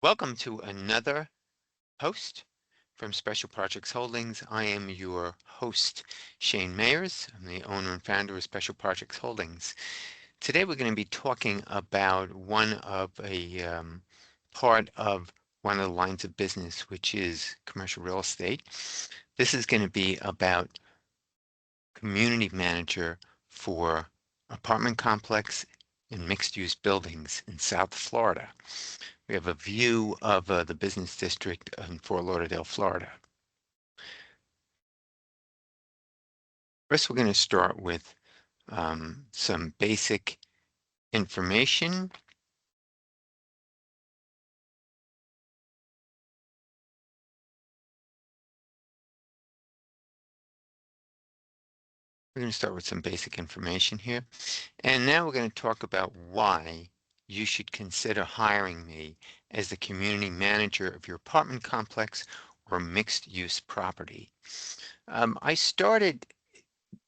Welcome to another post from Special Projects Holdings. I am your host, Shane Mayers. I'm the owner and founder of Special Projects Holdings. Today we're going to be talking about part of one of the lines of business, which is commercial real estate. This is going to be about community manager for apartment complex and mixed-use buildings in South Florida. We have a view of the business district in Fort Lauderdale, Florida. First, we're going to start with some basic information. We're going to start with some basic information here. And now we're going to talk about why you should consider hiring me as the community manager of your apartment complex or mixed-use property. I started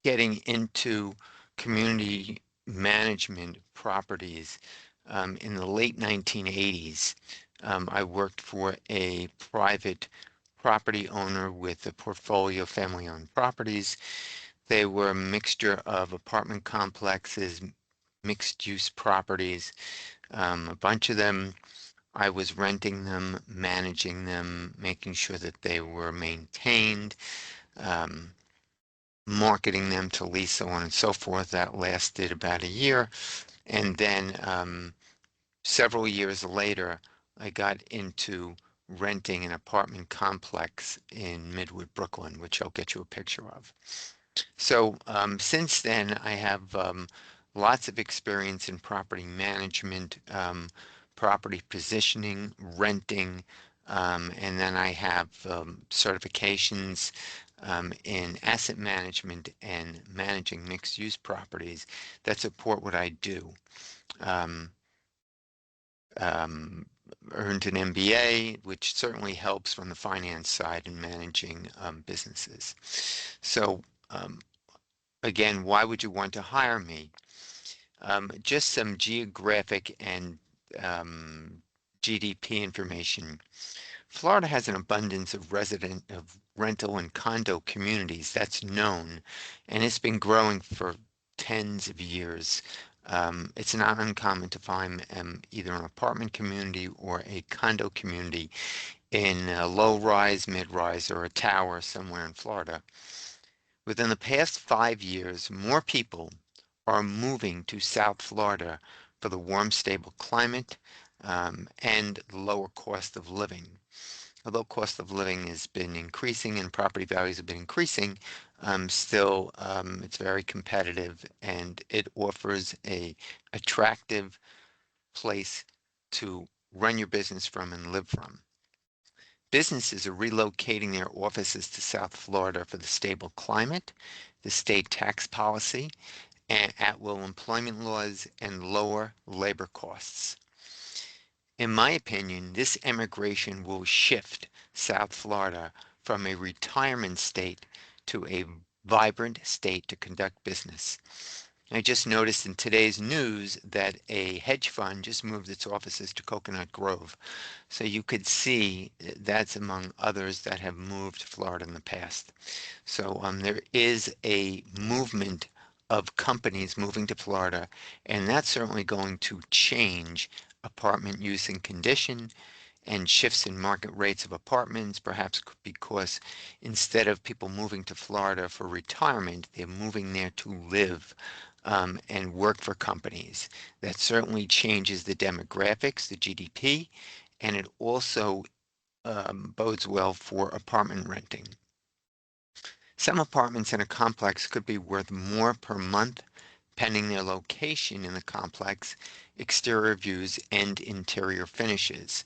getting into community management properties in the late 1980s. I worked for a private property owner with a portfolio of family-owned properties. They were a mixture of apartment complexes, mixed-use properties, a bunch of them. I was renting them, managing them, making sure that they were maintained, um, marketing them to lease, so on and so forth. That lasted about a year. And then several years later, I got into renting an apartment complex in Midwood, Brooklyn, which I'll get you a picture of. So since then, I have lots of experience in property management, property positioning, renting, and then I have certifications in asset management and managing mixed-use properties that support what I do. Um, um, Earned an MBA, which certainly helps from the finance side in managing businesses. So again, why would you want to hire me? Just some geographic and GDP information. Florida has an abundance of rental and condo communities. That's known, and it's been growing for tens of years. It's not uncommon to find either an apartment community or a condo community in a low-rise, mid-rise, or a tower somewhere in Florida. Within the past 5 years, more people are moving to South Florida for the warm, stable climate and lower cost of living. Although cost of living has been increasing and property values have been increasing, still it's very competitive and it offers a attractive place to run your business from and live from. Businesses are relocating their offices to South Florida for the stable climate, the state tax policy, and at-will employment laws, and lower labor costs. In my opinion, this immigration will shift South Florida from a retirement state to a vibrant state to conduct business. I just noticed in today's news that a hedge fund just moved its offices to Coconut Grove. So you could see that's among others that have moved to Florida in the past. So there is a movement of companies moving to Florida, and that's certainly going to change apartment use and condition and shifts in market rates of apartments, perhaps because instead of people moving to Florida for retirement, they're moving there to live and work for companies. That certainly changes the demographics, the GDP, and it also bodes well for apartment renting. Some apartments in a complex could be worth more per month, pending their location in the complex, exterior views, and interior finishes.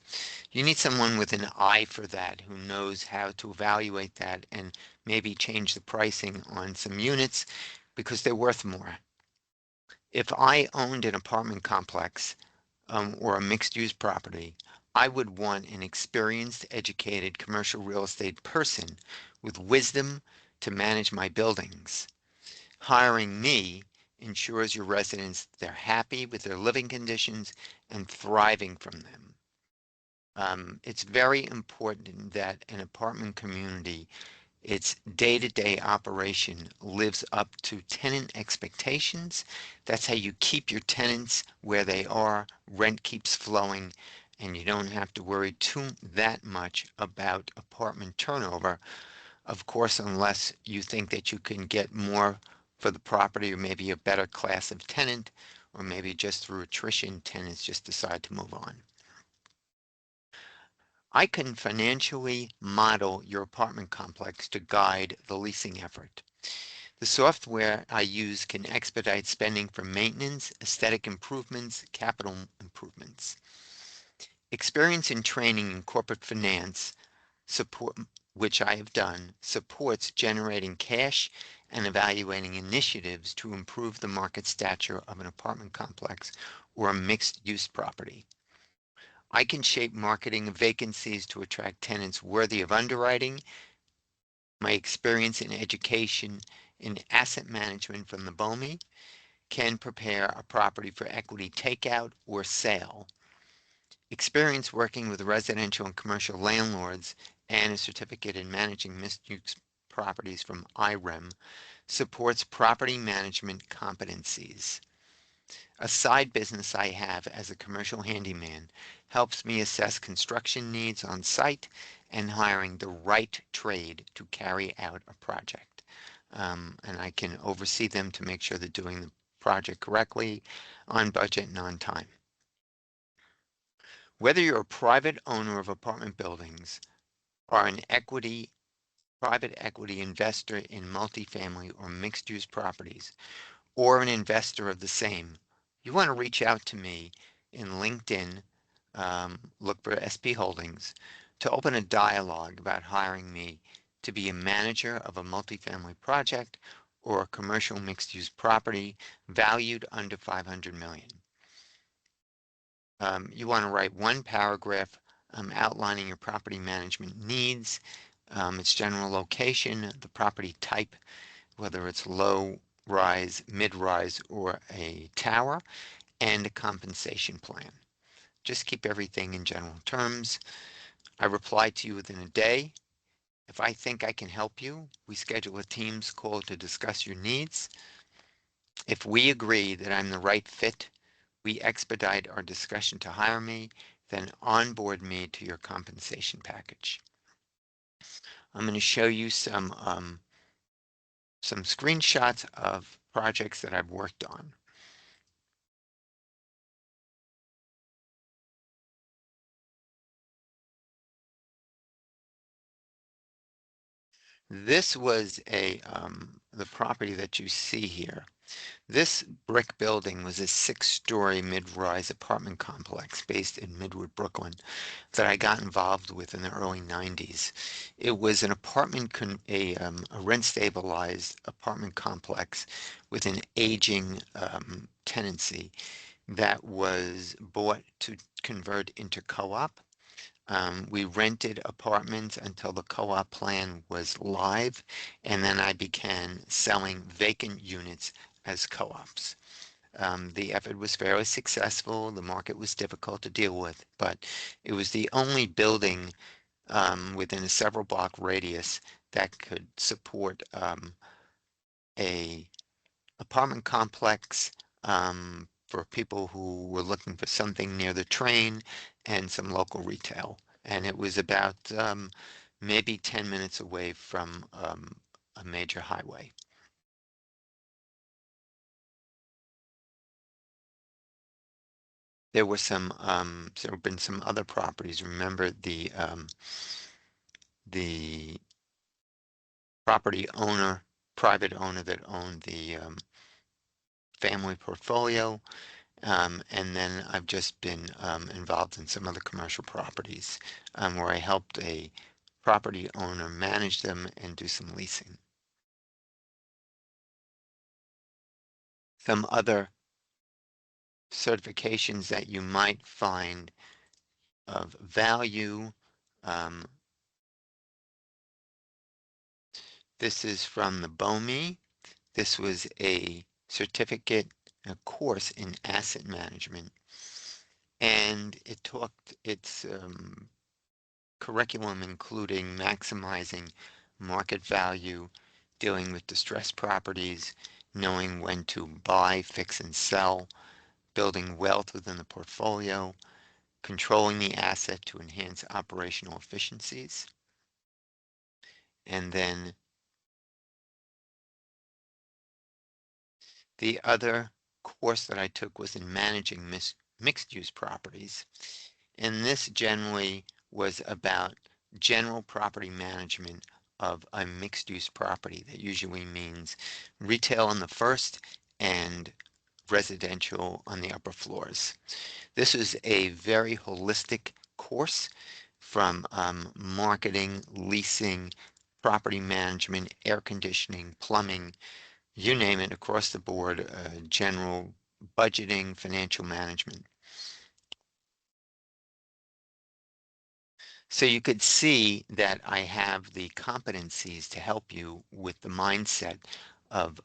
You need someone with an eye for that, who knows how to evaluate that and maybe change the pricing on some units because they're worth more. If I owned an apartment complex or a mixed-use property, I would want an experienced, educated commercial real estate person with wisdom to manage my buildings. Hiring me ensures your residents they're happy with their living conditions and thriving from them. It's very important that an apartment community, its day-to-day operation lives up to tenant expectations. That's how you keep your tenants where they are, rent keeps flowing, and you don't have to worry too that much about apartment turnover. Of course, unless you think that you can get more for the property or maybe a better class of tenant, or maybe just through attrition, tenants just decide to move on. I can financially model your apartment complex to guide the leasing effort. The software I use can expedite spending for maintenance, aesthetic improvements, capital improvements. Experience and training in corporate finance support, which I have done, supports generating cash and evaluating initiatives to improve the market stature of an apartment complex or a mixed-use property. I can shape marketing of vacancies to attract tenants worthy of underwriting. My experience in education in asset management from the BOMI can prepare a property for equity takeout or sale. Experience working with residential and commercial landlords and a certificate in managing mixed-use properties from IREM supports property management competencies. A side business I have as a commercial handyman helps me assess construction needs on site and hiring the right trade to carry out a project. And I can oversee them to make sure they're doing the project correctly, on budget and on time. Whether you're a private owner of apartment buildings or an private equity investor in multifamily or mixed-use properties, or an investor of the same, you want to reach out to me in LinkedIn, look for SP Holdings, to open a dialogue about hiring me to be a manager of a multifamily project or a commercial mixed-use property valued under 500 million. You want to write one paragraph outlining your property management needs, its general location, the property type, whether it's low rise, mid rise, or a tower, and a compensation plan. Just keep everything in general terms. I reply to you within a day. If I think I can help you, we schedule a Teams call to discuss your needs. If we agree that I'm the right fit, we expedite our discussion to hire me, then onboard me to your compensation package. I'm going to show you some screenshots of projects that I've worked on. This was the property that you see here. This brick building was a 6-story mid-rise apartment complex based in Midwood, Brooklyn, that I got involved with in the early 90s. It was an a rent-stabilized apartment complex with an aging tenancy that was bought to convert into co-op. We rented apartments until the co-op plan was live, and then I began selling vacant units as co-ops. The effort was fairly successful. The market was difficult to deal with, but it was the only building within a several block radius that could support a apartment complex for people who were looking for something near the train and some local retail. And it was about maybe 10 minutes away from a major highway. There have been some other properties. Remember the private owner that owned the family portfolio. And then I've just been involved in some other commercial properties where I helped a property owner manage them and do some leasing. Some other certifications that you might find of value. Um, this is from the BOMI. This was a certificate, a course in asset management. And its curriculum including maximizing market value, dealing with distressed properties, knowing when to buy, fix, and sell, building wealth within the portfolio, controlling the asset to enhance operational efficiencies, and then the other course that I took was in managing mixed-use properties. And this generally was about general property management of a mixed-use property. That usually means retail on the first and residential on the upper floors. This is a very holistic course from marketing, leasing, property management, air conditioning, plumbing, you name it, across the board, general budgeting, financial management. So you could see that I have the competencies to help you with the mindset of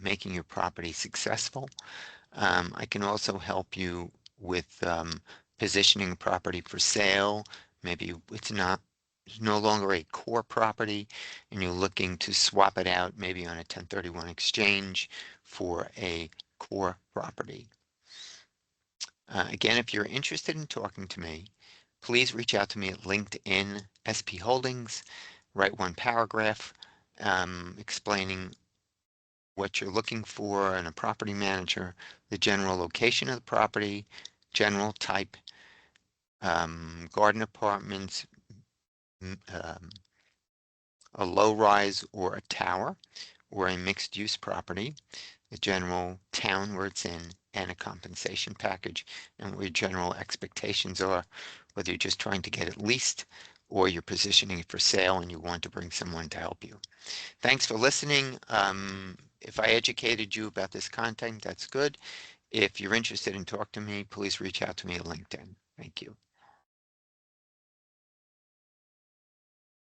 making your property successful. I can also help you with positioning a property for sale. Maybe it's no longer a core property and you're looking to swap it out maybe on a 1031 exchange for a core property. Again, if you're interested in talking to me, please reach out to me at LinkedIn SP Holdings, write one paragraph explaining what you're looking for in a property manager, the general location of the property, general type, garden apartments, a low-rise or a tower, or a mixed-use property, the general town where it's in, and a compensation package, and what your general expectations are, whether you're just trying to get it leased or you're positioning it for sale and you want to bring someone to help you. Thanks for listening. If I educated you about this content, that's good. If you're interested in talking to me, please reach out to me at LinkedIn. Thank you.